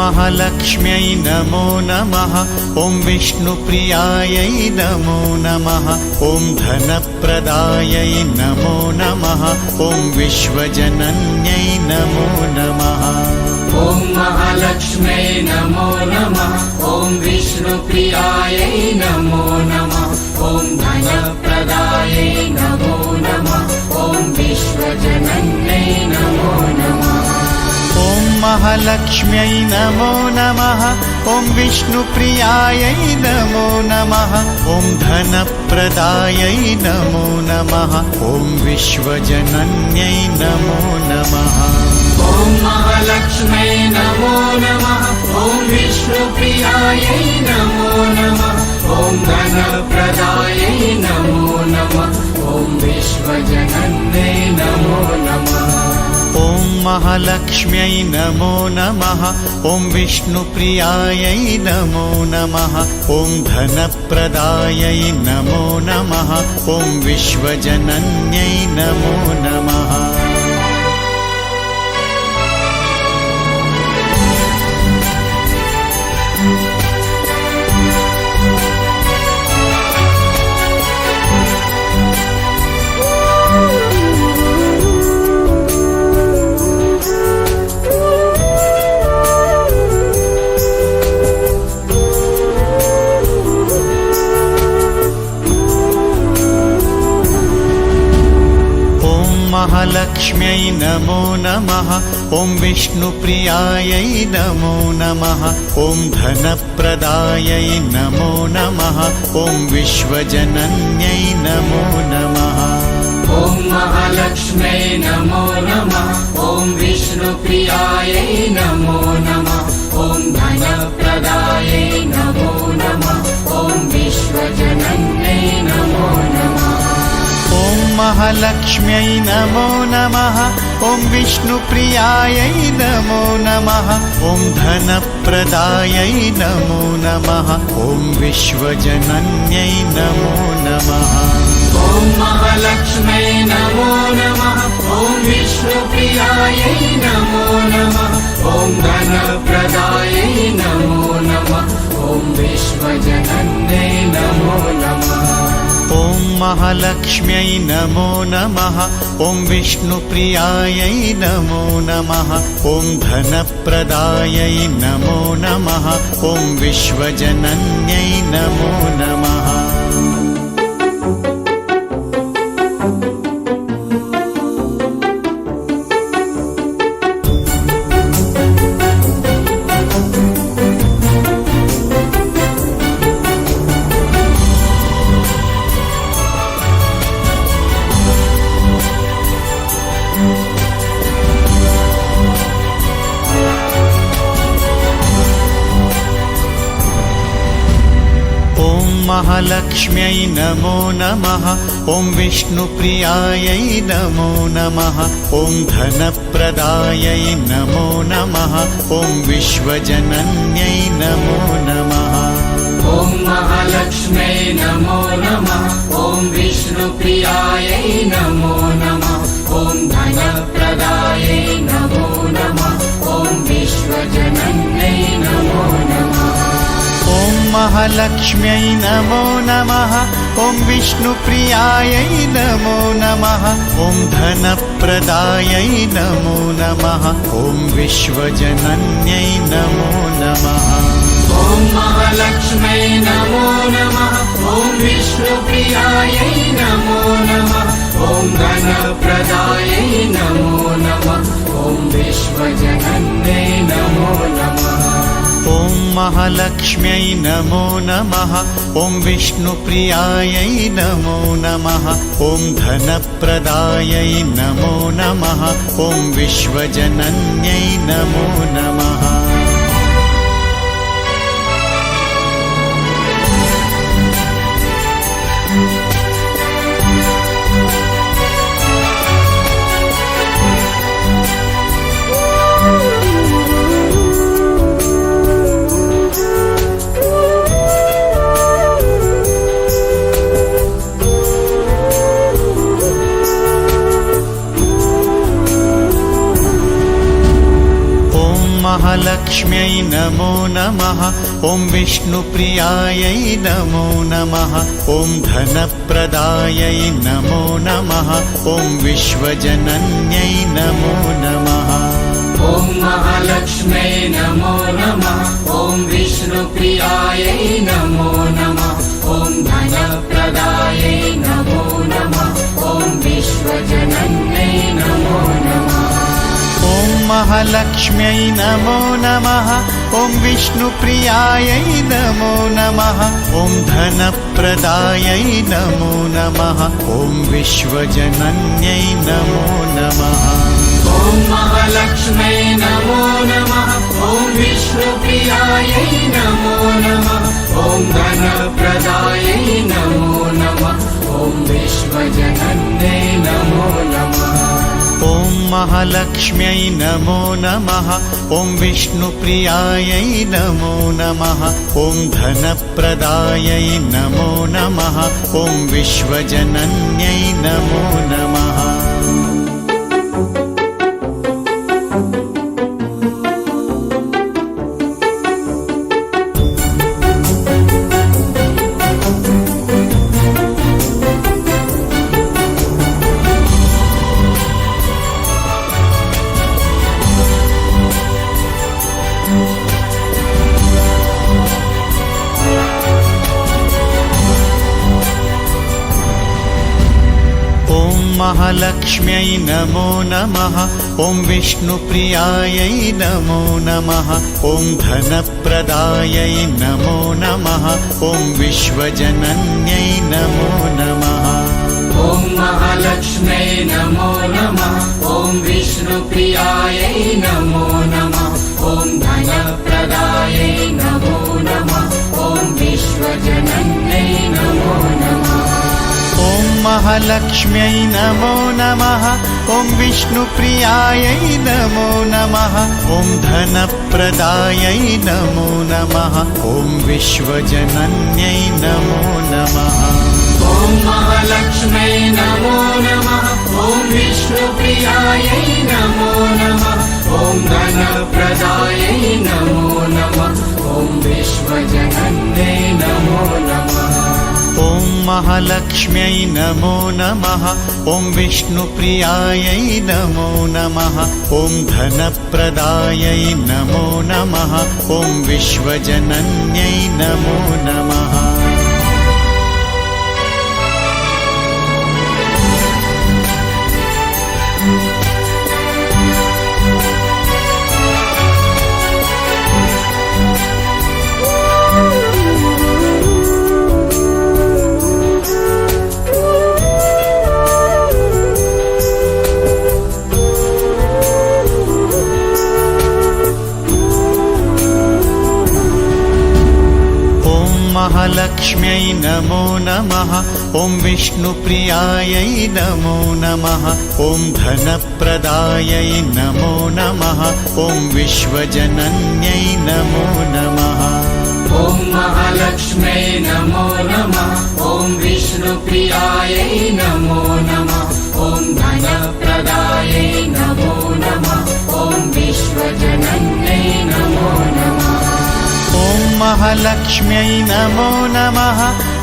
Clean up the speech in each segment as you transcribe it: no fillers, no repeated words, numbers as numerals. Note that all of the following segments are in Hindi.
महालक्ष्म्यै नमो नमः। ॐ विष्णुप्रियायै नमो नमः। ॐ धनप्रदायै नमो नमः। ॐ विश्वजनन्यै नमो नमः। ॐ महालक्ष्म्यै नमो नमः। ॐ विष्णुप्रियायै नमो नमः। ॐ धनप्रदायै नमो नमः। ॐ विश्वजनन्यै नमो नमः। ॐ महालक्ष्म्यै नमो नमः। ॐ विष्णुप्रियायै नमो नमः। ॐ धनप्रदायै नमो नमः। ॐ विश्वजनन्यै नमो नमः। ॐ महालक्ष्म्यै नमो नमः। ॐ विष्णुप्रियायै नमो नमः। ॐ धनप्रदायै नमो नमः। ॐ विश्वजनन्यै नमो नमः। ॐ महालक्ष्म्यै नमो नमः। ॐ विष्णुप्रियायै नमो नमः। ॐ धनप्रदायै नमो नमः। ॐ विश्वजनन्यै नमो नमः। महालक्ष्म्यै नमो नमः। ॐ विष्णुप्रियायै नमो नमः। ॐ धनप्रदायै नमो नमः। ॐ विश्वजनन्यै नमो नमः। ॐ महालक्ष्म्यै नमो नमः। ॐ विष्णुप्रियायै नमो नमः। ॐ धनप्रदायै नमो नमः। ॐ विश्वजनन्यै नमो नमः। ॐ महालक्ष्म्यै नमो नमः। ॐ विष्णुप्रियायै नमो नमः। ॐ धनप्रदायै नमो नमः। ॐ विश्वजनन्यै नमो नमः। ॐ महालक्ष्म्यै नमो नमः। ॐ विष्णुप्रियायै नमो नमः। ॐ धनप्रदायै नमो नमः। ॐ विश्वजनन्यै नमो नमः। ॐ महालक्ष्म्यै नमो नमः। ॐ विष्णुप्रियायै नमो नमः। ॐ धनप्रदायै नमो नमः। ॐ विश्वजनन्यै नमो नमः। महालक्ष्म्यै नमो नमः। ॐ विष्णुप्रियायै नमो नमः। ॐ धनप्रदायै नमो नमः। ॐ विश्वजनन्यै नमो नमः। ॐ महालक्ष्म्यै नमो नमः। ॐ विष्णुप्रियायै नमो नमः। ॐ धनप्रदायै नमो नमः। ॐ विश्वजनन्यै नमो नमः। ॐ महालक्ष्म्यै नमो नमः। ॐ विष्णुप्रियायै नमो नमः। ॐ धनप्रदायै नमो नमः। ॐ विश्वजनन्यै नमो नमः। ॐ महालक्ष्म्यै नमो नमः। ॐ विष्णुप्रियायै नमो नमः। ॐ धनप्रदायै नमो नमः। ॐ विश्वजनन्यै नमो नमः। ॐ महालक्ष्म्यै नमो नमः। ॐ विष्णुप्रियायै नमो नमः। ॐ धनप्रदायै नमो नमः। ॐ विश्वजनन्यै नमो नमः। महालक्ष्म्यै नमो नमः ॐ विष्णुप्रियायै नमो नमः ॐ धनप्रदायै नमो नमः ॐ विश्वजनन्यै नमो नमः ॐ महालक्ष्म्यै नमो नमः ॐ विष्णुप्रियायै नमो नमः ॐ धनप्रदायै नमो नमः ॐ विश्वजनन्यै नमो नमः ॐ महालक्ष्म्यै नमो नमः ॐ विष्णुप्रियायै नमो नमः ॐ धनप्रदायै नमो नमः ॐ विश्वजनन्यै नमो नमः ॐ महालक्ष्म्यै नमो नमः ॐ विष्णुप्रियायै नमो नमः ॐ धनप्रदायै नमो नमः ॐ विश्वजनन्यै नमो नमः ॐ महालक्ष्म्यै नमो नमः ॐ विष्णुप्रियायै नमो नमः ॐ धनप्रदायै नमो नमः ॐ विश्वजनन्यै नमो नमः महालक्ष्म्यै नमो नमः ॐ विष्णुप्रियायै नमो नमः ॐ धनप्रदायै नमो नमः ॐ विश्वजनन्यै नमो नमः ॐ महालक्ष्म्यै नमो नमः ॐ विष्णुप्रियायै नमो नमः ॐ धनप्रदायै नमो नमः ॐ विश्वजनन्यै नमो नमः ॐ महालक्ष्म्यै नमो नमः ॐ विष्णुप्रियायै नमो नमः ॐ धनप्रदायै नमो नमः ॐ विश्वजनन्यै नमो नमः ॐ महालक्ष्म्यै नमो नमः ॐ विष्णुप्रियायै नमो नमः ॐ धनप्रदायै नमो नमः ॐ विश्वजनन्यै नमो नमः ॐ महालक्ष्म्यै नमो नमः ॐ विष्णुप्रियायै नमो नमः ॐ धनप्रदायै नमो नमः ॐ विश्वजनन्यै नमो नमः महालक्ष्म्यै नमो नमः ॐ विष्णुप्रियायै नमो नमः ॐ धनप्रदायै नमो नमः ॐ विश्वजनन्यै नमो नमः ॐ महालक्ष्म्यै नमो नमः ॐ विष्णुप्रियायै नमो नमः ॐ धनप्रदायै नमो नमः ॐ विश्वजनन्यै नमो नमः ॐ महालक्ष्म्यै नमो नमः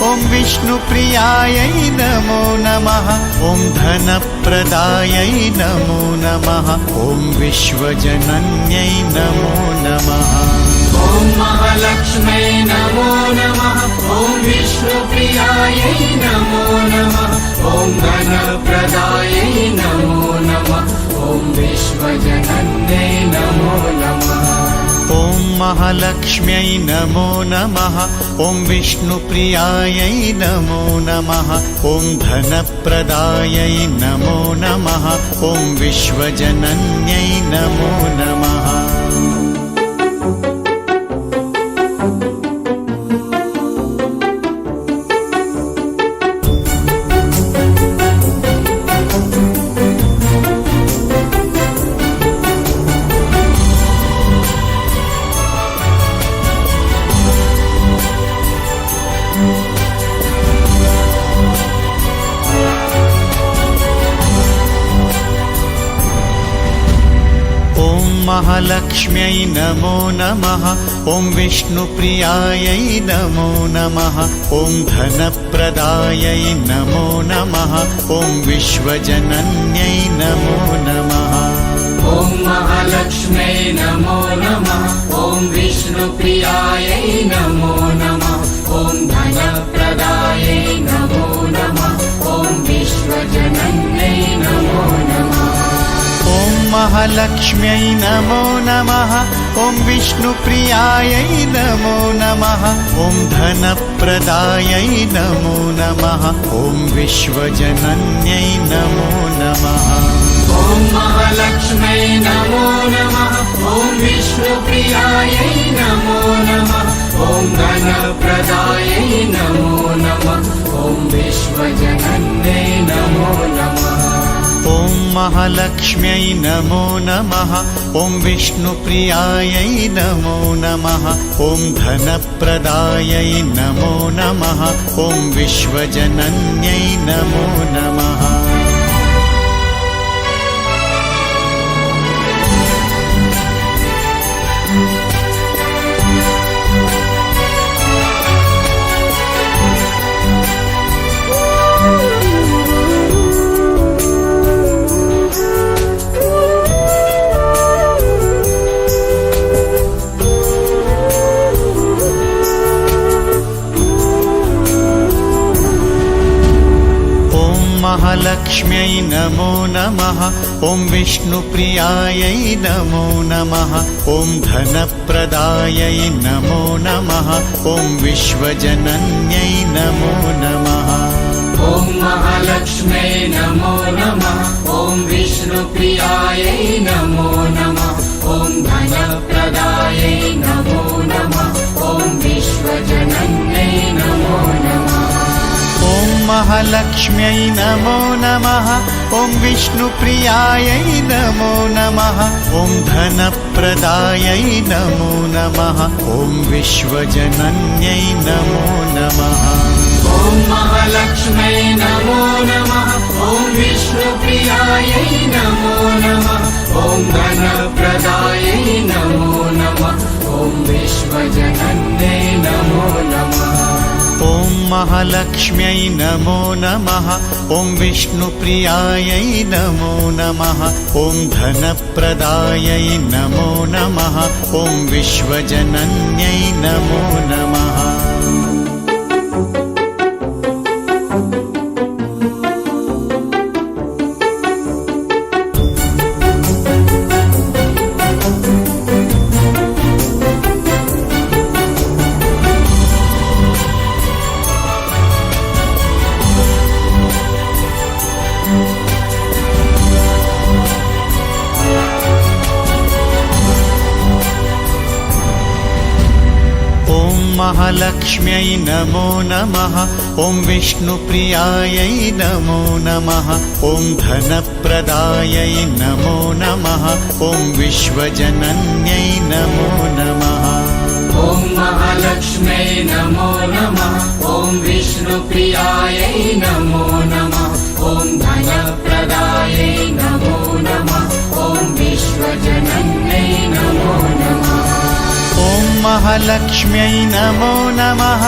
ॐ विष्णुप्रियायै नमो नमः ॐ धनप्रदायै नमो नमः ॐ विश्वजनन्यै नमो नमः ॐ महालक्ष्म्यै नमो नमः ॐ विष्णुप्रियायै नमो नमः ॐ धनप्रदायै नमो नमः ॐ विश्वजनन्यै नमो नमः ॐ महालक्ष्म्यै नमो नमः ॐ विष्णुप्रियायै नमो नमः ॐ धनप्रदायै नमो नमः ॐ विश्वजनन्यै नमो नमः महालक्ष्म्यै नमो नमः। ॐ विष्णुप्रियायै नमो नमः। ॐ धनप्रदायै नमो नमः। ॐ विश्वजनन्यै नमो नमः। ॐ महालक्ष्म्यै नमो नमः। ॐ विष्णुप्रियायै नमो नमः। ॐ धनप्रदायै नमो नमः। ॐ विश्वजनन्यै नमो नमः। ॐ महालक्ष्म्यै नमो नमः। ॐ विष्णुप्रियायै नमो नमः। ॐ धनप्रदायै नमो नमः। ॐ विश्वजनन्यै नमो नमः। ॐ महालक्ष्म्यै नमो नमः। ॐ विष्णुप्रियायै नमो नमः। ॐ धनप्रदायै नमो नमः। ॐ विश्वजनन्यै नमो नमः। ॐ महालक्ष्म्यै नमो नमः। ॐ विष्णुप्रियायै नमो नमः। ॐ धनप्रदायै नमो नमः। ॐ विश्वजनन्यै नमो नमः। महालक्ष्म्यै नमो नमः। ॐ विष्णुप्रियायै नमो नमः। ॐ धनप्रदायै नमो नमः। ॐ विश्वजनन्यै नमो नमः। ॐ महालक्ष्म्यै नमो नमः। ॐ विष्णुप्रियायै नमो नमः। ॐ धनप्रदायै नमो नमः। ॐ विश्वजनन्यै नमो नमः। ॐ महालक्ष्म्यै नमो नमः। ॐ विष्णुप्रियायै नमो नमः। ॐ धनप्रदायै नमो नमः। ॐ विश्वजनन्यै नमो नमः। ॐ महालक्ष्म्यै नमो नमः। ॐ विष्णुप्रियायै नमो नमः। ॐ धनप्रदायै नमो नमः। ॐ विश्वजनन्यै नमो नमः। ॐ महालक्ष्म्यै नमो नमः। ॐ विष्णुप्रियायै नमो नमः। ॐ धनप्रदायै नमो नमः। ॐ विश्वजनन्यै नमो नमः। महालक्ष्म्यै नमो नमः। ॐ विष्णुप्रियायै नमो नमः। ॐ धनप्रदायै नमो नमः। ॐ विश्वजनन्यै नमो नमः। ॐ महालक्ष्म्यै नमो नमः। ॐ विष्णुप्रियायै नमो नमः। ॐ धनप्रदायै नमो नमः। ॐ विश्वजनन्यै नमो नमः। ॐ महालक्ष्म्यै नमो नमः।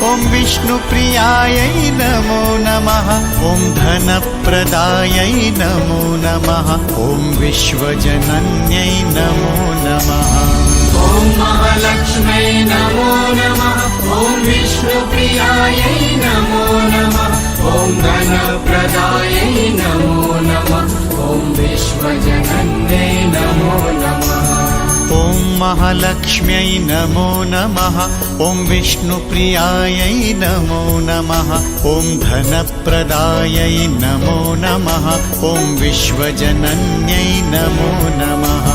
ॐ विष्णुप्रियायै नमो नमः। ॐ धनप्रदायै नमो नमः। ॐ विश्वजनन्यै नमो नमः। ॐ महालक्ष्म्यै नमो नमः। ॐ विष्णुप्रियायै नमो नमः। ॐ धनप्रदायै नमो नमः। ॐ विश्वजनन्यै नमो नमः। ॐ महालक्ष्म्यै नमो नमः। ॐ विष्णुप्रियायै नमो नमः। ॐ धनप्रदायै नमो नमः। ॐ विश्वजनन्यै नमो नमः।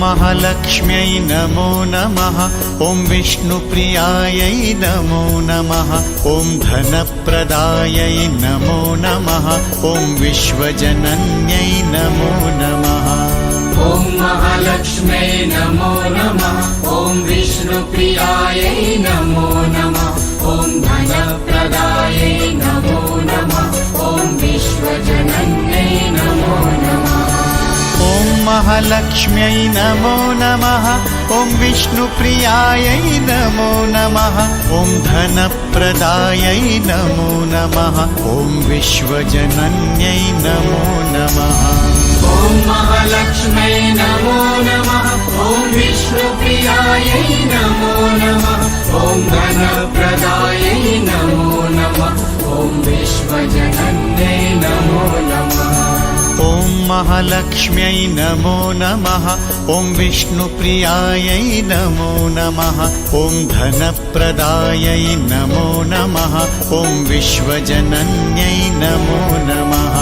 महालक्ष्म्यै नमो नमः। ॐ विष्णुप्रियायै नमो नमः। ॐ धनप्रदायै नमो नमः। ॐ विश्वजनन्यै नमो नमः। ॐ महालक्ष्म्यै नमो नमः। ॐ विष्णुप्रियायै नमो नमः। ॐ धनप्रदायै नमो नमः। ॐ विश्वजनन्यै नमो नमः। ॐ महालक्ष्म्यै नमो नमः। ॐ विष्णुप्रियायै नमो नमः। ॐ धनप्रदायै नमो नमः। ॐ विश्वजनन्यै नमो नमः। ॐ महालक्ष्म्यै नमो नमः। ॐ विष्णुप्रियायै नमो नमः। ॐ धनप्रदायै नमो नमः। ॐ विश्वजनन्यै नमो नमः। ॐ महालक्ष्म्यै नमो नमः। ॐ विष्णुप्रियायै नमो नमः। ॐ धनप्रदायै नमो नमः। ॐ विश्वजनन्यै नमो नमः।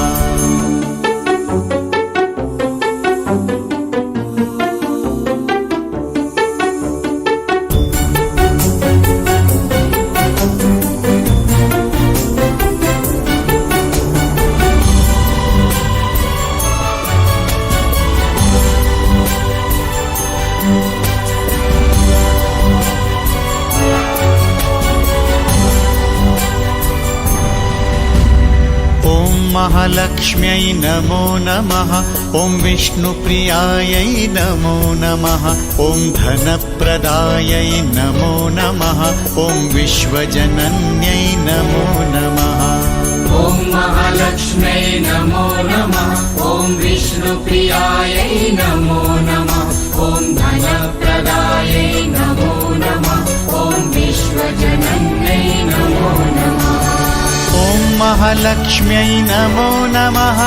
महालक्ष्म्यै नमो नमः। ॐ विष्णुप्रियायै नमो नमः। ॐ धनप्रदायै नमो नमः। ॐ विश्वजनन्यै नमो नमः। ॐ महालक्ष्म्यै नमो नमः। ॐ विष्णुप्रियायै नमो नमः। ॐ धनप्रदायै नमो नमः। ॐ विश्वजनन्यै नमो नमः। ॐ महालक्ष्म्यै नमो नमः।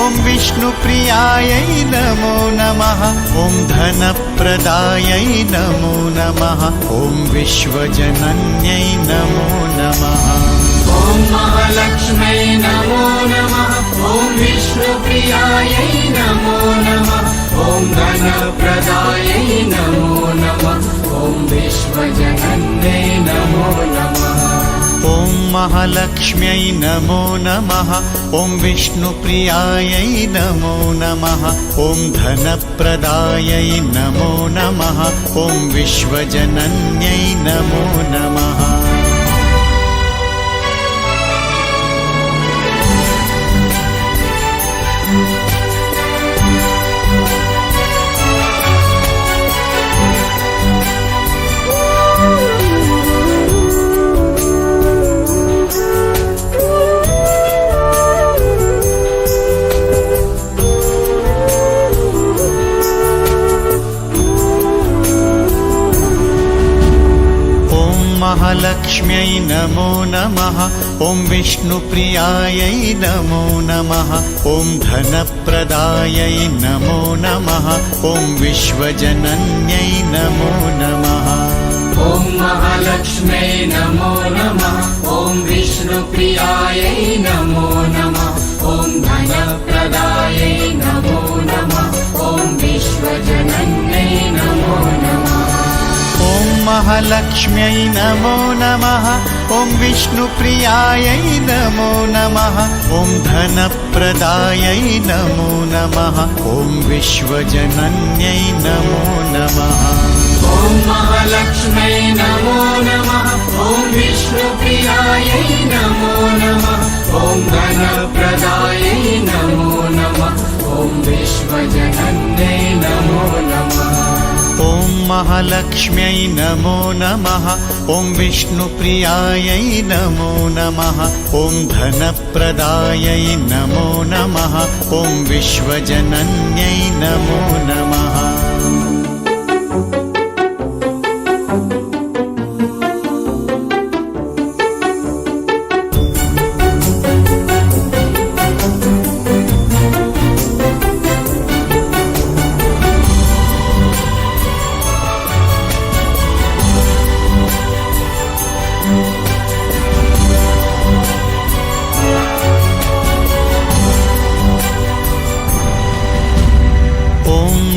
ॐ विष्णुप्रियायै नमो नमः। ॐ धनप्रदायै नमो नमः। ॐ विश्वजनन्यै नमो नमः। ॐ महालक्ष्म्यै नमो नमः। ॐ विष्णुप्रियायै नमो नमः। ॐ धनप्रदायै नमो नमः। ॐ विश्वजनन्यै नमो नमः। ॐ महालक्ष्म्यै नमो नमः। ॐ विष्णुप्रियायै नमो नमः। ॐ धनप्रदायै नमो नमः। ॐ विश्वजनन्यै नमो नमः। महालक्ष्म्यै नमो नमः। ॐ विष्णुप्रियायै नमो नमः। ॐ धनप्रदायै नमो नमः। ॐ विश्वजनन्यै नमो नमः। ॐ महालक्ष्म्यै नमो नमः। ॐ विष्णुप्रियायै नमो नमः। ॐ धनप्रदायै नमो नमः। ॐ विश्वजनन्यै नमो नमः। ॐ महालक्ष्म्यै नमो नमः। ॐ विष्णुप्रियायै नमो नमः। ॐ धनप्रदायै नमो नमः। ॐ विश्वजनन्यै नमो नमः। ॐ महालक्ष्म्यै नमो नमः। ॐ विष्णुप्रियायै नमो नमः। ॐ धनप्रदायै नमो नमः। ॐ विश्वजनन्यै नमो नमः। ॐ महालक्ष्म्यै नमो नमः। ॐ विष्णुप्रियायै नमो नमः। ॐ धनप्रदायै नमो नमः। ॐ विश्वजनन्यै नमो नमः।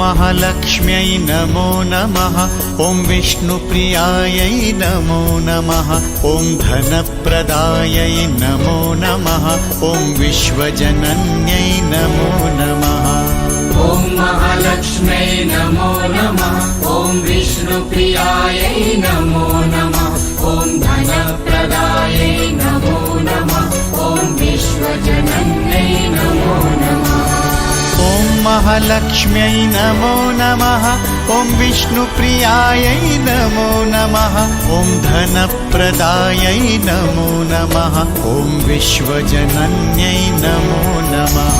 महालक्ष्म्यै नमो नमः। ॐ विष्णुप्रियायै नमो नमः। ॐ धनप्रदायै नमो नमः। ॐ विश्वजनन्यै नमो नमः। ॐ महालक्ष्म्यै नमो नमः। ॐ विष्णुप्रियायै नमो नमः। ॐ धनप्रदायै नमो नमः। ॐ विश्वजनन्यै नमो नमः। ॐ महालक्ष्म्यै नमो नमः। ॐ विष्णुप्रियायै नमो नमः। ॐ धनप्रदायै नमो नमः। ॐ विश्वजनन्यै नमो नमः।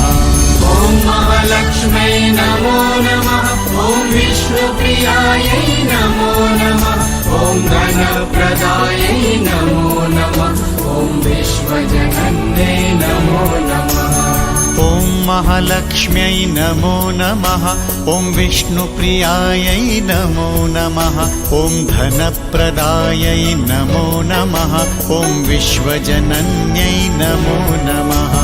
ॐ महालक्ष्म्यै नमो नमः। ॐ विष्णुप्रियायै नमो नमः। ॐ धनप्रदायै नमो नमः। ॐ विश्वजनन्यै नमो नमः। ॐ महालक्ष्म्यै नमो नमः। ॐ विष्णुप्रियायै नमो नमः। ॐ धनप्रदायै नमो नमः। ॐ विश्वजनन्यै नमो नमः।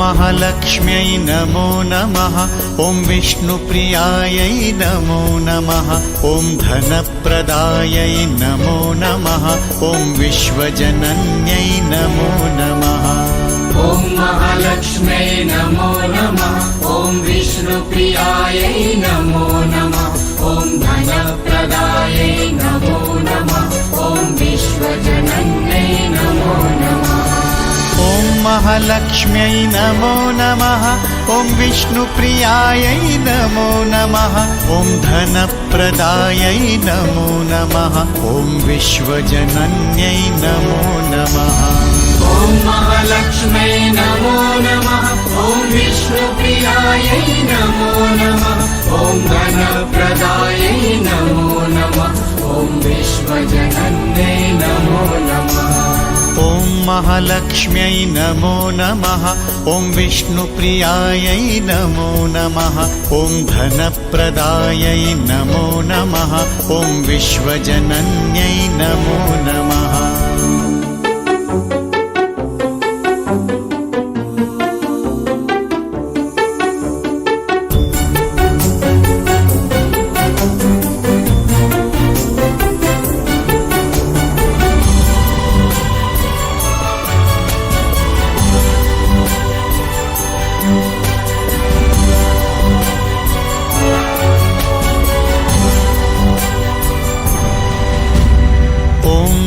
महालक्ष्म्यै नमो नमः। ॐ विष्णुप्रियायै नमो नमः। ॐ धनप्रदायै नमो नमः। ॐ विश्वजनन्यै नमो नमः। ॐ महालक्ष्म्यै नमो नमः। ॐ विष्णुप्रियायै नमो नमः। ॐ धनप्रदायै नमो नमः। ॐ विश्वजनन्यै नमो नमः। ॐ महालक्ष्म्यै नमो नमः। ॐ विष्णुप्रियायै नमो नमः। ॐ धनप्रदायै नमो नमः। ॐ विश्वजनन्यै नमो नमः। ॐ महालक्ष्म्यै नमो नमः। ॐ विष्णुप्रियायै नमो नमः। ॐ धनप्रदायै नमो नमः। ॐ विश्वजनन्यै नमो नमः। ॐ महालक्ष्म्यै नमो नमः। ॐ विष्णुप्रियायै नमो नमः। ॐ धनप्रदायै नमो नमः। ॐ विश्वजनन्यै नमो नमः।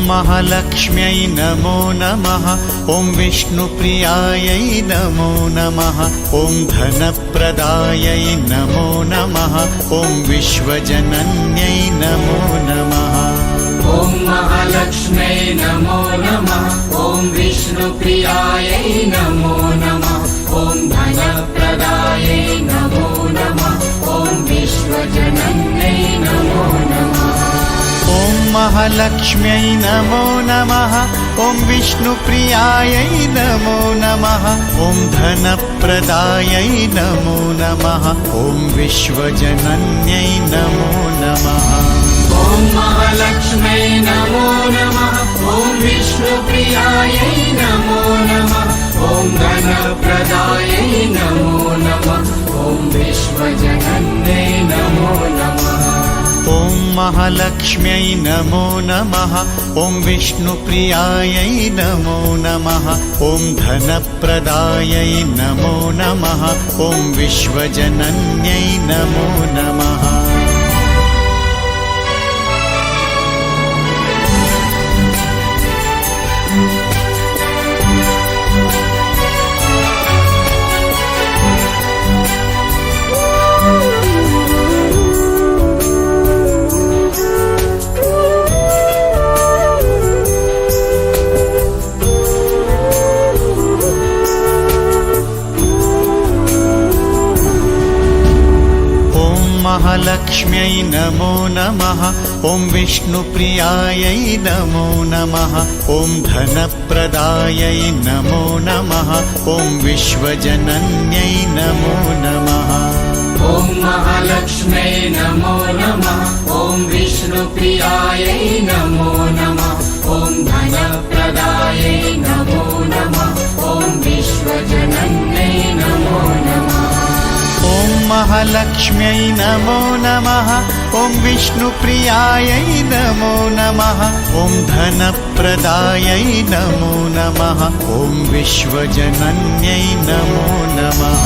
महालक्ष्म्यै नमो नमः। ॐ विष्णुप्रियायै नमो नमः। ॐ धनप्रदायै नमो नमः। ॐ विश्वजनन्यै नमो नमः। ॐ महालक्ष्म्यै नमो नमः। ॐ विष्णुप्रियायै नमो नमः। ॐ धनप्रदायै नमो नमः। ॐ विश्वजनन्यै नमो नमः। ॐ महालक्ष्म्यै नमो नमः। ॐ विष्णुप्रियायै नमो नमः। ॐ धनप्रदायै नमो नमः। ॐ विश्वजनन्यै नमो नमः। ॐ महालक्ष्म्यै नमो नमः। ॐ विष्णुप्रियायै नमो नमः। ॐ धनप्रदायै नमो नमः। ॐ विश्वजनन्यै नमो नमः। ॐ महालक्ष्म्यै नमो नमः। ॐ विष्णुप्रियायै नमो नमः। ॐ धनप्रदायै नमो नमः। ॐ विश्वजनन्यै नमो नमः। महालक्ष्म्यै नमो नमः ॐ विष्णुप्रियायै नमो नमः ॐ धनप्रदायै नमो नमः ॐ विश्वजनन्यै नमो नमः ॐ महालक्ष्म्यै नमो नमः ॐ विष्णुप्रियायै नमो नमः ॐ धनप्रदायै नमो नमः ॐ विश्वजनन्यै नमो नमः ॐ महालक्ष्म्यै नमो नमः ॐ विष्णुप्रियायै नमो नमः ॐ धनप्रदायै नमो नमः ॐ विश्वजनन्यै नमो नमः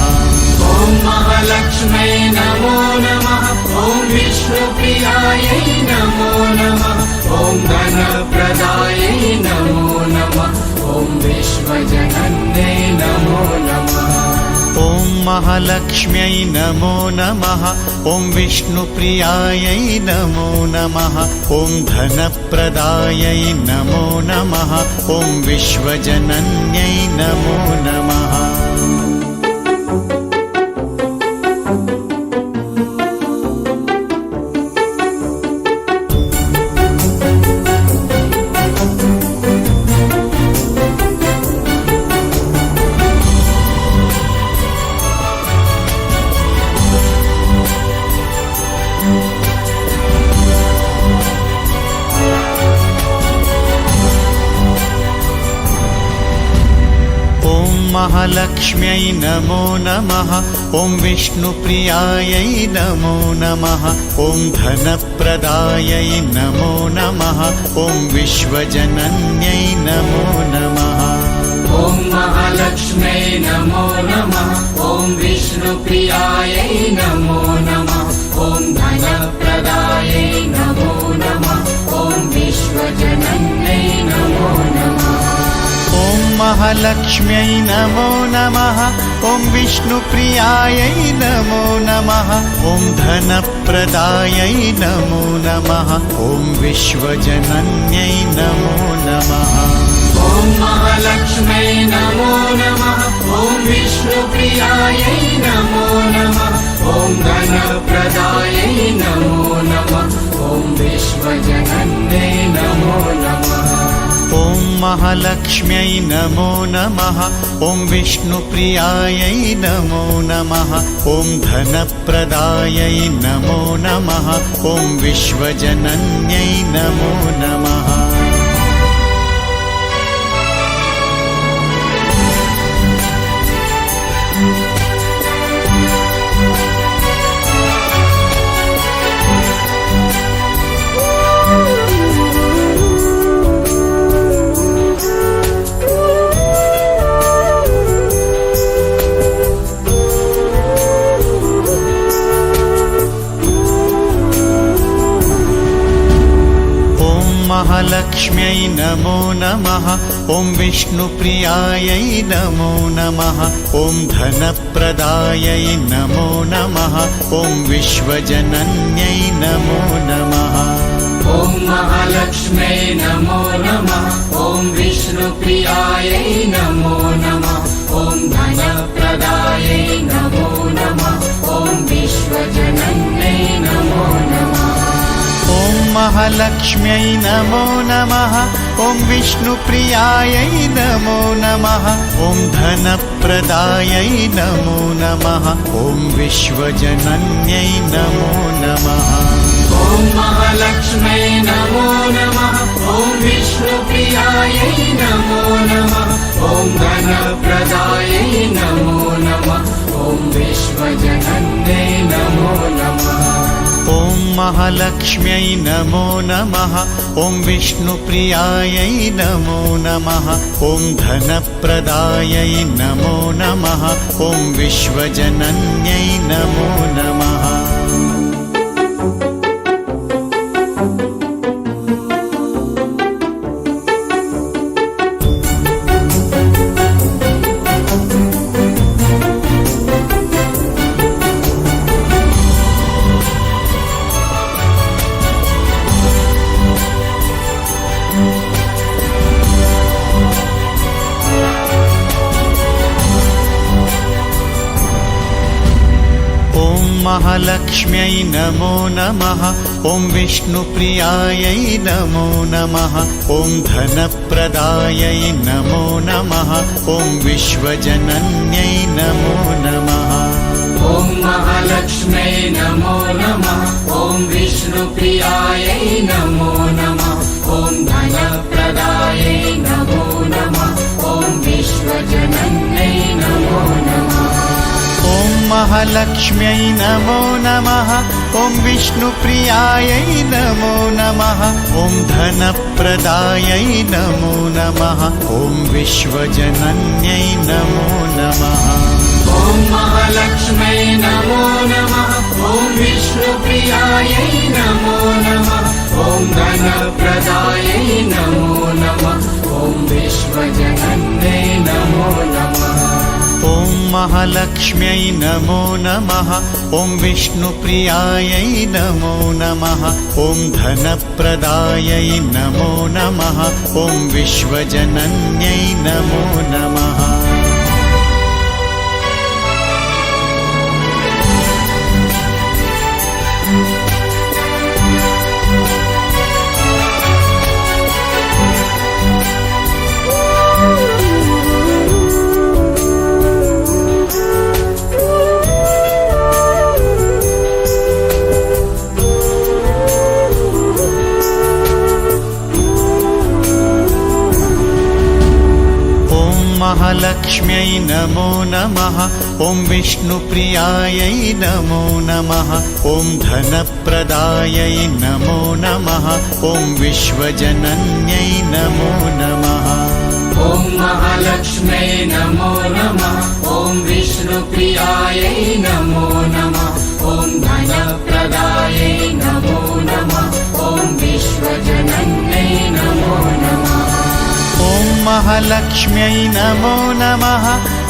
ॐ महालक्ष्म्यै नमो नमः ॐ विष्णुप्रियायै नमो नमः ॐ धनप्रदायै नमो नमः ॐ विश्वजनन्यै नमो नमः ॐ महालक्ष्म्यै नमो नमः ॐ विष्णुप्रियायै नमो नमः ॐ धनप्रदायै नमो नमः ॐ विश्वजनन्यै नमो नमः महालक्ष्म्यै नमो नमः ॐ विष्णुप्रियायै नमो नमः ॐ धनप्रदायै नमो नमः ॐ विश्वजनन्यै नमो नमः ॐ महालक्ष्म्यै नमो नमः ॐ विष्णुप्रियायै नमो नमः ॐ धनप्रदायै नमो नमः ॐ विश्वजनन्यै नमो नमः ॐ महालक्ष्म्यै नमो नमः ॐ विष्णुप्रियायै नमो नमः ॐ धनप्रदायै नमो नमः ॐ विश्वजनन्यै नमो नमः ॐ महालक्ष्म्यै नमो नमः ॐ विष्णुप्रियायै नमो नमः ॐ धनप्रदायै नमो नमः ॐ विश्वजनन्यै नमो नमः ॐ महालक्ष्म्यै नमो नमः ॐ विष्णुप्रियायै नमो नमः ॐ धनप्रदायै नमो नमः ॐ विश्वजनन्यै नमो नमः महालक्ष्म्यै नमो नमः ॐ विष्णुप्रियायै नमो नमः ॐ धनप्रदायै नमो नमः ॐ विश्वजनन्यै नमो नमः ॐ महालक्ष्म्यै नमो नमः ॐ विष्णुप्रियायै नमो नमः ॐ धनप्रदायै नमो नमः ॐ विश्वजनन्यै नमो नमः ॐ महालक्ष्म्यै नमो नमः ॐ विष्णुप्रियायै नमो नमः ॐ धनप्रदायै नमो नमः ॐ विश्वजनन्यै नमो नमः ॐ महालक्ष्म्यै नमो नमः ॐ विष्णुप्रियायै नमो नमः ॐ धनप्रदायै नमो नमः ॐ विश्वजनन्यै नमो नमः ॐ महालक्ष्म्यै नमो नमः ॐ विष्णुप्रियायै नमो नमः ॐ धनप्रदायै नमो नमः ॐ विश्वजनन्यै नमो नमः महालक्ष्म्यै नमो नमः। ॐ विष्णुप्रियायै नमो नमः। ॐ धनप्रदायै नमो नमः। ॐ विश्वजनन्यै नमो नमः। ॐ महालक्ष्म्यै नमो नमः। ॐ विष्णुप्रियायै नमो नमः। ॐ धनप्रदायै नमो नमः। ॐ विश्वजनन्यै नमो नमः। ॐ महालक्ष्म्यै नमो नमः। ॐ विष्णुप्रियायै नमो नमः। ॐ धनप्रदायै नमो नमः। ॐ विश्वजनन्यै नमो नमः। ॐ महालक्ष्म्यै नमो नमः। ॐ विष्णुप्रियायै नमो नमः। ॐ धनप्रदायै नमो नमः। ॐ विश्वजनन्यै नमो नमः। ॐ महालक्ष्म्यै नमो नमः। ॐ विष्णुप्रियायै नमो नमः। ॐ धनप्रदायै नमो नमः। ॐ विश्वजनन्यै नमो नमः। महालक्ष्म्यै नमो नमः। ॐ विष्णुप्रियायै नमो नमः। ॐ धनप्रदायै नमो नमः। ॐ विश्वजनन्यै नमो नमः। ॐ महालक्ष्म्यै नमो नमः। ॐ विष्णुप्रियायै नमो नमः। ॐ धनप्रदायै नमो नमः। ॐ विश्वजनन्यै नमो नमः। ॐ महालक्ष्म्यै नमो नमः।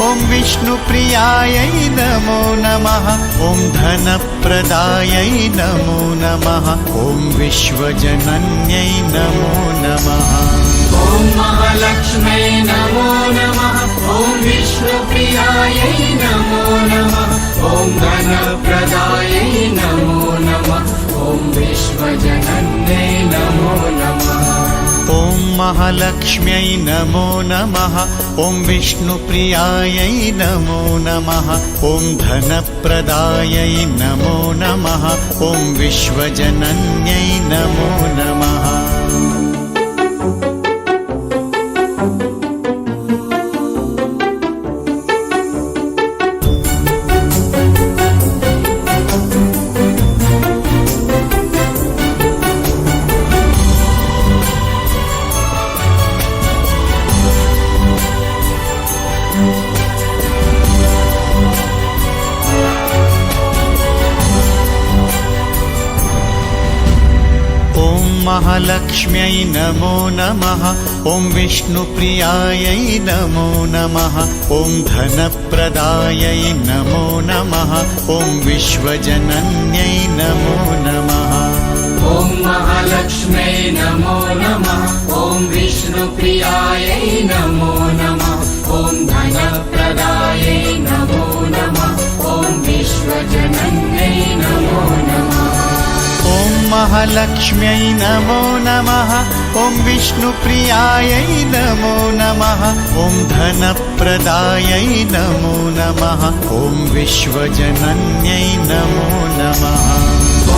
ॐ विष्णुप्रियायै नमो नमः। ॐ धनप्रदायै नमो नमः। ॐ विश्वजनन्यै नमो नमः। ॐ महालक्ष्म्यै नमो नमः। ॐ विष्णुप्रियायै नमो नमः। ॐ धनप्रदायै नमो नमः। ॐ विश्वजनन्यै नमो नमः। ॐ महालक्ष्म्यै नमो नमः। ॐ विष्णुप्रियायै नमो नमः। ॐ धनप्रदायै नमो नमः। ॐ विश्वजनन्यै नमो नमः। महालक्ष्म्यै नमो नमः। ॐ विष्णुप्रियायै नमो नमः। ॐ धनप्रदायै नमो नमः। ॐ विश्वजनन्यै नमो नमः। ॐ महालक्ष्म्यै नमो नमः। ॐ विष्णुप्रियायै नमो नमः। ॐ धनप्रदायै नमो नमः। ॐ विश्वजनन्यै नमो नमः। ॐ महालक्ष्म्यै नमो नमः। ॐ विष्णुप्रियायै नमो नमः। ॐ धनप्रदायै नमो नमः। ॐ विश्वजनन्यै नमो नमः।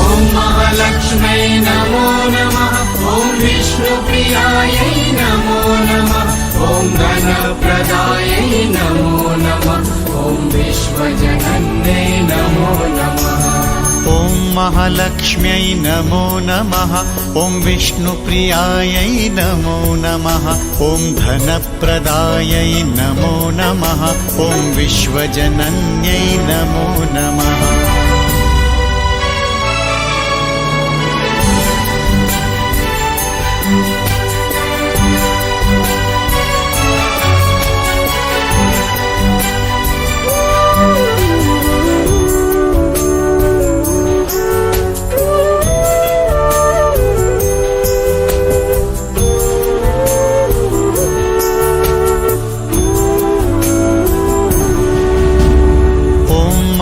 ॐ महालक्ष्म्यै नमो नमः। ॐ विष्णुप्रियायै नमो नमः। ॐ धनप्रदायै नमो नमः। ॐ विश्वजनन्यै नमो नमः। ॐ महालक्ष्म्यै नमो नमः। ॐ विष्णुप्रियायै नमो नमः। ॐ धनप्रदायै नमो नमः। ॐ विश्वजनन्यै नमो नमः।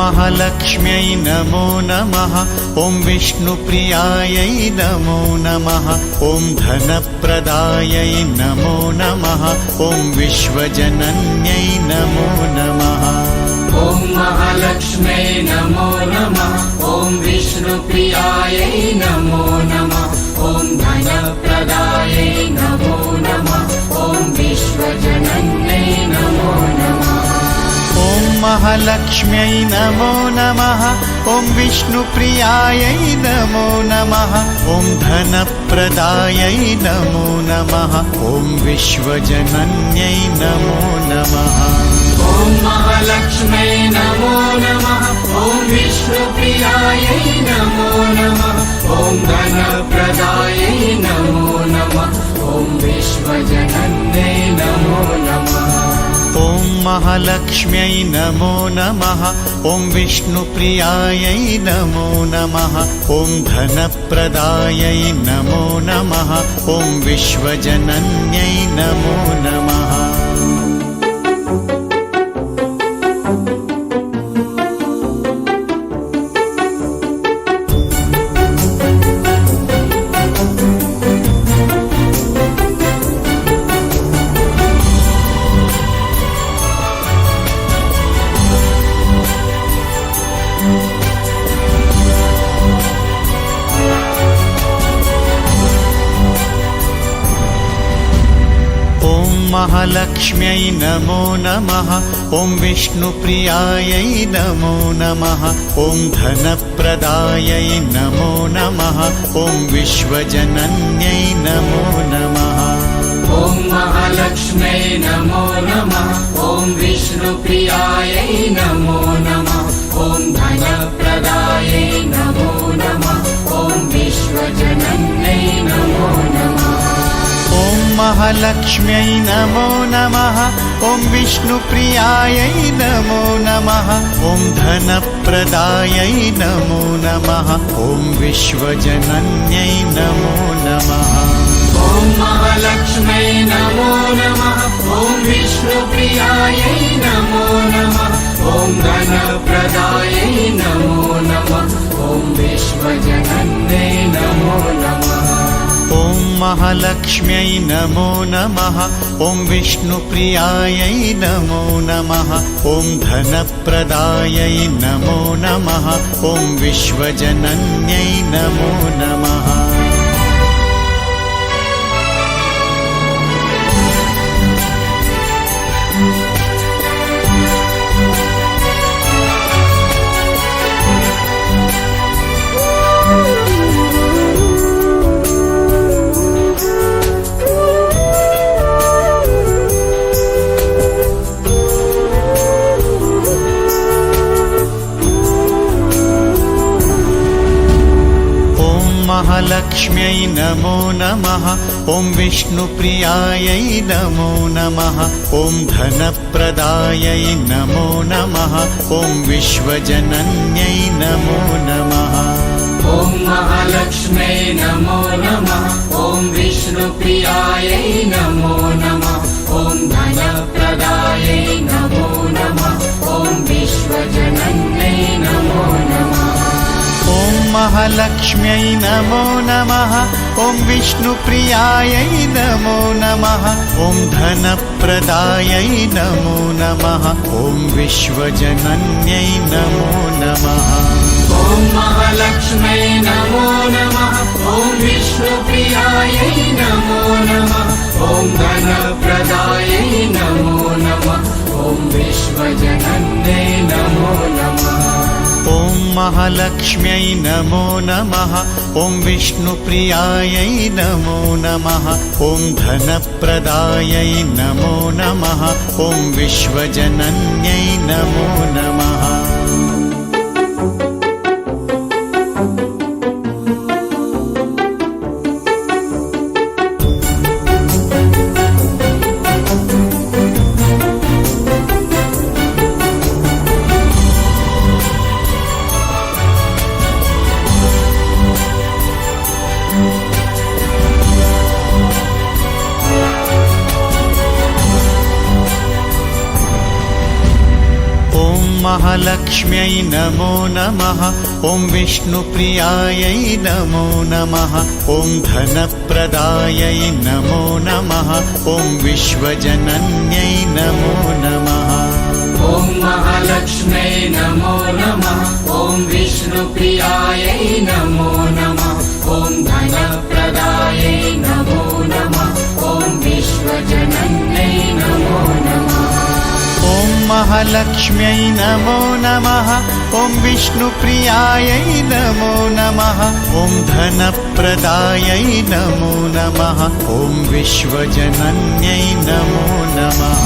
महालक्ष्म्यै नमो नमः ॐ विष्णुप्रियायै नमो नमः ॐ धनप्रदायै नमो नमः ॐ विश्वजनन्यै नमो नमः ॐ महालक्ष्म्यै नमो नमः ॐ विष्णुप्रियायै नमो नमः ॐ धनप्रदायै नमो नमः ॐ विश्वजनन्यै नमो नमः ॐ महालक्ष्म्यै नमो नमः ॐ विष्णुप्रियायै नमो नमः ॐ धनप्रदायै नमो नमः ॐ विश्वजनन्यै नमो नमः ॐ महालक्ष्म्यै नमो नमः ॐ विष्णुप्रियायै नमो नमः ॐ धनप्रदायै नमो नमः ॐ विश्वजनन्यै नमो नमः ॐ महालक्ष्म्यै नमो नमः ॐ विष्णुप्रियायै नमो नमः ॐ धनप्रदायै नमो नमः ॐ विश्वजनन्यै नमो नमः महालक्ष्म्यै नमो नमः ॐ विष्णुप्रियायै नमो नमः ॐ धनप्रदायै नमो नमः ॐ विश्वजनन्यै नमो नमः ॐ महालक्ष्म्यै नमो नमः ॐ विष्णुप्रियायै नमो नमः ॐ धनप्रदायै नमो नमः ॐ विश्वजनन्यै नमो नमः ॐ महालक्ष्म्यै नमो नमः ॐ विष्णुप्रियायै नमो नमः ॐ धनप्रदायै नमो नमः ॐ विश्वजनन्यै नमो नमः ॐ महालक्ष्म्यै नमो नमः ॐ विष्णुप्रियायै नमो नमः ॐ धनप्रदायै नमो नमः ॐ विश्वजनन्यै नमो नमः ॐ महालक्ष्म्यै नमो नमः ॐ विष्णुप्रियायै नमो नमः ॐ धनप्रदायै नमो नमः ॐ विश्वजनन्यै नमो नमः महालक्ष्म्यै नमो नमः ॐ विष्णुप्रियायै नमो नमः ॐ धनप्रदायै नमो नमः ॐ विश्वजनन्यै नमो नमः ॐ महालक्ष्म्यै नमो नमः ॐ विष्णुप्रियायै नमो नमः ॐ धनप्रदायै नमो नमः ॐ विश्वजनन्यै नमो नमः ॐ महालक्ष्म्यै नमो नमः ॐ विष्णुप्रियायै नमो नमः ॐ धनप्रदायै नमो नमः ॐ विश्वजनन्यै नमो नमः ॐ महालक्ष्म्यै नमो नमः ॐ विष्णुप्रियायै नमो नमः ॐ धनप्रदायै नमो नमः ॐ विश्वजनन्यै नमो नमः ॐ महालक्ष्म्यै नमो नमः ॐ विष्णुप्रियायै नमो नमः ॐ धनप्रदायै नमो नमः ॐ विश्वजनन्यै नमो नमः महालक्ष्म्यै नमो नमः। ॐ विष्णुप्रियायै नमो नमः। ॐ धनप्रदायै नमो नमः। ॐ विश्वजनन्यै नमो नमः। ॐ महालक्ष्म्यै नमो नमः। ॐ विष्णुप्रियायै नमो नमः। ॐ धनप्रदायै नमो नमः। ॐ विश्वजनन्यै नमो नमः। ॐ महालक्ष्म्यै नमो नमः। ॐ विष्णुप्रियायै नमो नमः। ॐ धनप्रदायै नमो नमः। ॐ विश्वजनन्यै नमो नमः।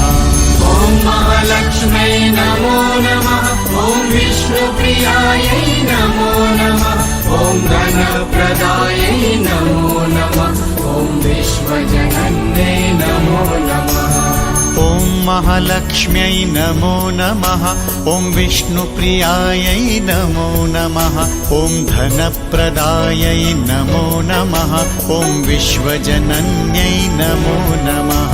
ॐ महालक्ष्म्यै नमो नमः। ॐ विष्णुप्रियायै नमो नमः। ॐ धनप्रदायै नमो नमः। ॐ विश्वजनन्यै नमो नमः। ॐ महालक्ष्म्यै नमो नमः। ॐ विष्णुप्रियायै नमो नमः। ॐ धनप्रदायै नमो नमः। ॐ विश्वजनन्यै नमो नमः।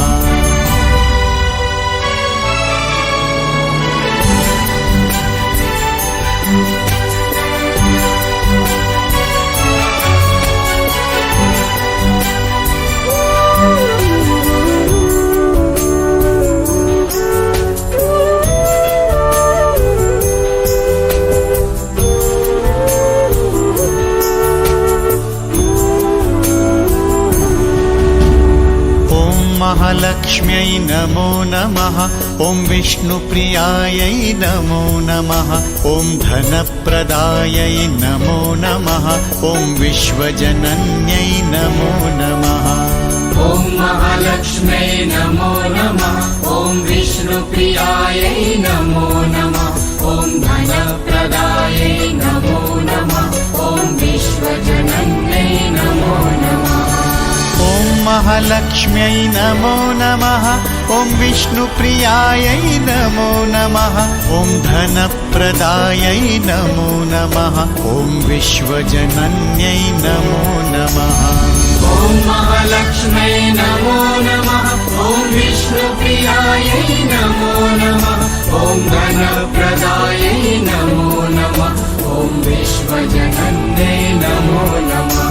महालक्ष्म्यै नमो नमः। ॐ विष्णुप्रियायै नमो नमः। ॐ धनप्रदायै नमो नमः। ॐ विश्वजनन्यै नमो नमः। ॐ महालक्ष्म्यै नमो नमः। ॐ विष्णुप्रियायै नमो नमः। ॐ धनप्रदायै नमो नमः। ॐ विश्वजनन्यै नमो नमः। ॐ महालक्ष्म्यै नमो नमः। ॐ विष्णुप्रियायै नमो नमः। ॐ धनप्रदायै नमो नमः। ॐ विश्वजनन्यै नमो नमः। ॐ महालक्ष्म्यै नमो नमः। ॐ विष्णुप्रियायै नमो नमः। ॐ धनप्रदायै नमो नमः। ॐ विश्वजनन्यै नमो नमः।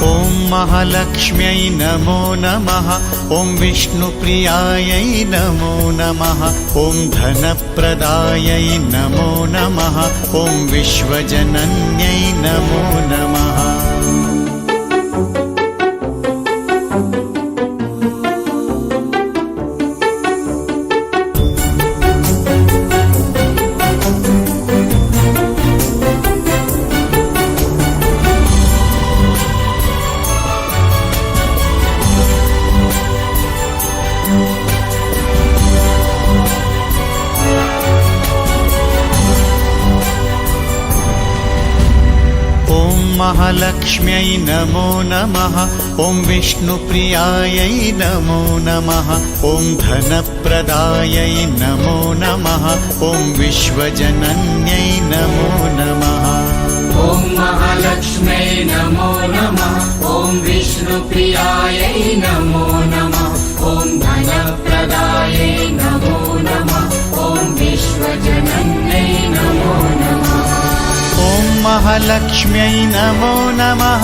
ॐ महालक्ष्म्यै नमो नमः। ॐ विष्णुप्रियायै नमो नमः। ॐ धनप्रदायै नमो नमः। ॐ विश्वजनन्यै नमो नमः। महालक्ष्म्यै नमो नमः। ॐ विष्णुप्रियायै नमो नमः। ॐ धनप्रदायै नमो नमः। ॐ विश्वजनन्यै नमो नमः। ॐ महालक्ष्म्यै नमो नमः। ॐ विष्णुप्रियायै नमो नमः। ॐ धनप्रदायै नमो नमः। ॐ विश्वजनन्यै नमो नमः। ॐ महालक्ष्म्यै नमो नमः।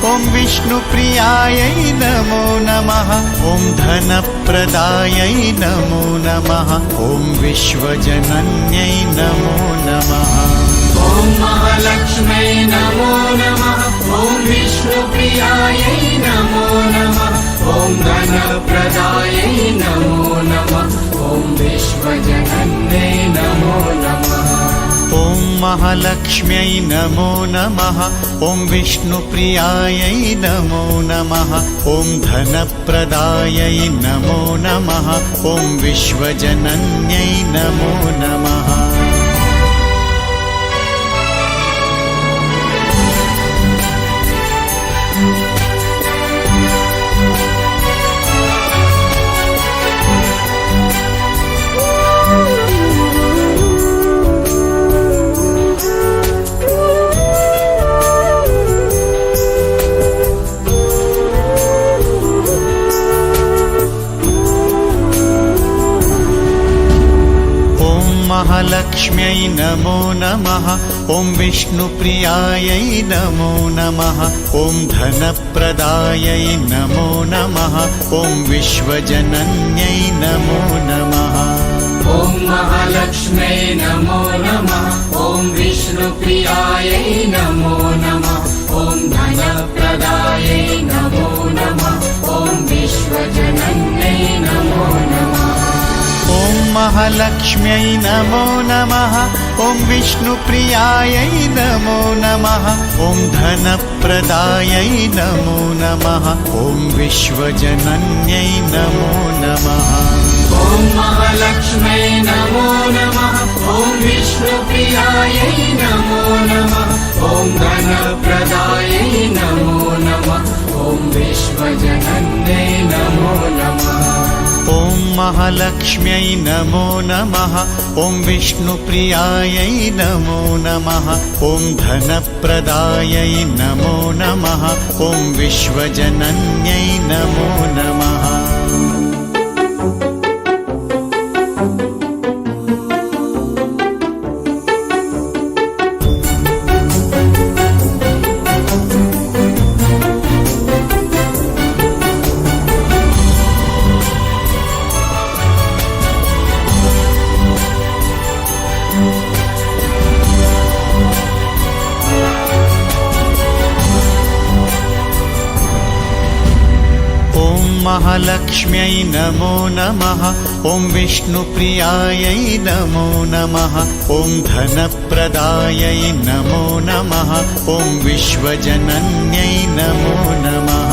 ॐ विष्णुप्रियायै नमो नमः। ॐ धनप्रदायै नमो नमः। ॐ विश्वजनन्यै नमो नमः। ॐ महालक्ष्म्यै नमो नमः। ॐ विष्णुप्रियायै नमो नमः। ॐ धनप्रदायै नमो नमः। ॐ विश्वजनन्यै नमो नमः। ॐ महालक्ष्म्यै नमो नमः। ॐ विष्णुप्रियायै नमो नमः। ॐ धनप्रदायै नमो नमः। ॐ विश्वजनन्यै नमो नमः। महालक्ष्म्यै नमो नमः ॐ विष्णुप्रियायै नमो नमः ॐ धनप्रदायै नमो नमः ॐ विश्वजनन्यै नमो नमः ॐ महालक्ष्म्यै नमो नमः ॐ विष्णुप्रियायै नमो नमः ॐ धनप्रदायै नमो नमः ॐ विश्वजनन्यै नमो नमः ॐ महालक्ष्म्यै नमो नमः ॐ विष्णुप्रियायै नमो नमः ॐ धनप्रदायै नमो नमः ॐ विश्वजनन्यै नमो नमः ॐ महालक्ष्म्यै नमो नमः ॐ विष्णुप्रियायै नमो नमः ॐ धनप्रदायै नमो नमः ॐ विश्वजनन्यै नमो नमः ॐ महालक्ष्म्यै नमो नमः ॐ विष्णुप्रियायै नमो नमः ॐ धनप्रदायै नमो नमः ॐ विश्वजनन्यै नमो नमः महालक्ष्म्यै नमो नमः ॐ विष्णुप्रियायै नमो नमः ॐ धनप्रदायै नमो नमः ॐ विश्वजनन्यै नमो नमः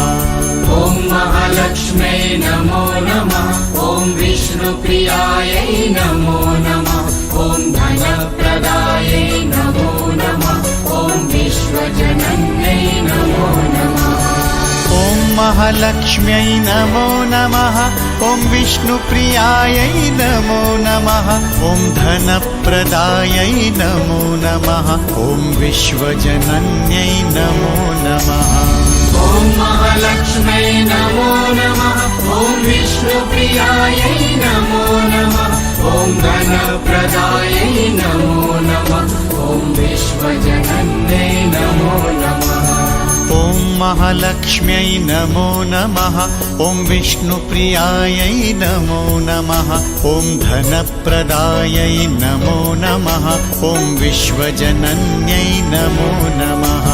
ॐ महालक्ष्म्यै नमो नमः ॐ विष्णुप्रियायै नमो नमः ॐ धनप्रदायै नमो नमः ॐ विश्वजनन्यै नमो नमः ॐ महालक्ष्म्यै नमो नमः ॐ विष्णुप्रियायै नमो नमः ॐ धनप्रदायै नमो नमः ॐ विश्वजनन्यै नमो नमः ॐ महालक्ष्म्यै नमो नमः ॐ विष्णुप्रियायै नमो नमः ॐ धनप्रदायै नमो नमः ॐ विश्वजनन्यै नमो नमः ॐ महालक्ष्म्यै नमो नमः ॐ विष्णुप्रियायै नमो नमः ॐ धनप्रदायै नमो नमः ॐ विश्वजनन्यै नमो नमः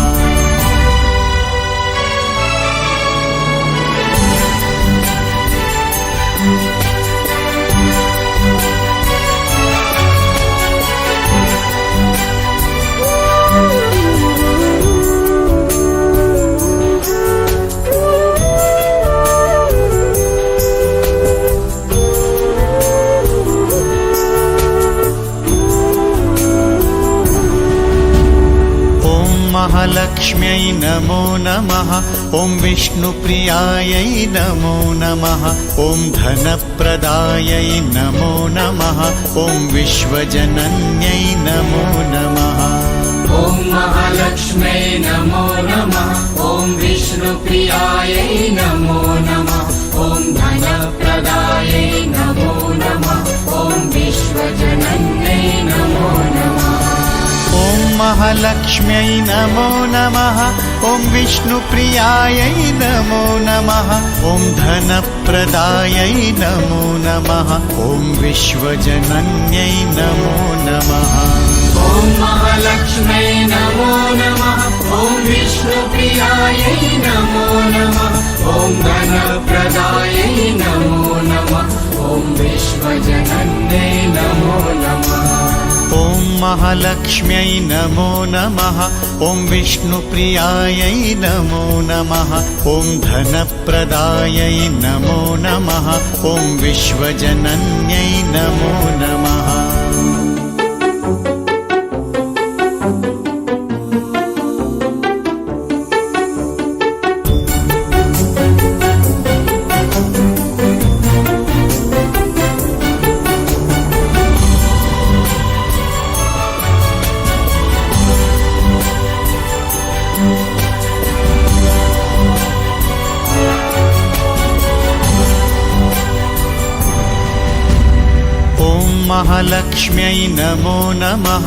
महालक्ष्म्यै नमो नमः ॐ विष्णुप्रियायै नमो नमः ॐ धनप्रदायै नमो नमः ॐ विश्वजनन्यै नमो नमः ॐ महालक्ष्म्यै नमो नमः ॐ विष्णुप्रियायै नमो नमः ॐ धनप्रदायै नमो नमः ॐ विश्वजनन्यै नमो नमः ॐ महालक्ष्म्यै नमो नमः ॐ विष्णुप्रियायै नमो नमः ॐ धनप्रदायै नमो नमः ॐ विश्वजनन्यै नमो नमः ॐ महालक्ष्म्यै नमो नमः ॐ विष्णुप्रियायै नमो नमः ॐ धनप्रदायै नमो नमः ॐ विश्वजनन्यै नमो नमः ॐ महालक्ष्म्यै नमो नमः ॐ विष्णुप्रियायै नमो नमः ॐ धनप्रदायै नमो नमः ॐ विश्वजनन्यै नमो नमः महालक्ष्म्यै नमो नमः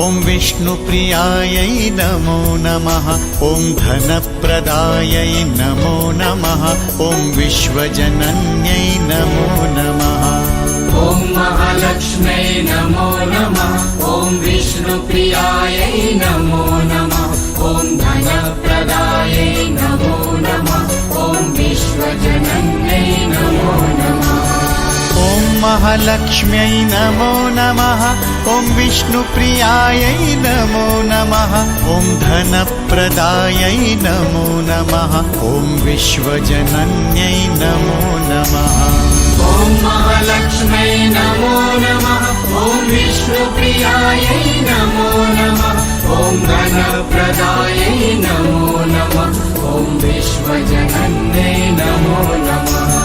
ॐ विष्णुप्रियायै नमो नमः ॐ धनप्रदायै नमो नमः ॐ विश्वजनन्यै नमो नमः ॐ महालक्ष्म्यै नमो नमः ॐ विष्णुप्रियायै नमो नमः ॐ धनप्रदायै नमो नमः ॐ विश्वजनन्यै नमो नमः ॐ महालक्ष्म्यै नमो नमः ॐ विष्णुप्रियायै नमो नमः ॐ धनप्रदायै नमो नमः ॐ विश्वजनन्यै नमो नमः ॐ महालक्ष्म्यै नमो नमः ॐ विष्णुप्रियायै नमो नमः ॐ धनप्रदायै नमो नमः ॐ विश्वजनन्यै नमो नमः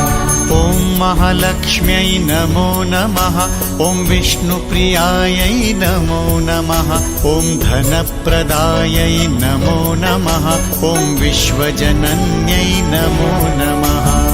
ॐ महालक्ष्म्यै नमो नमः ॐ विष्णुप्रियायै नमो नमः ॐ धनप्रदायै नमो नमः ॐ विश्वजनन्यै नमो नमः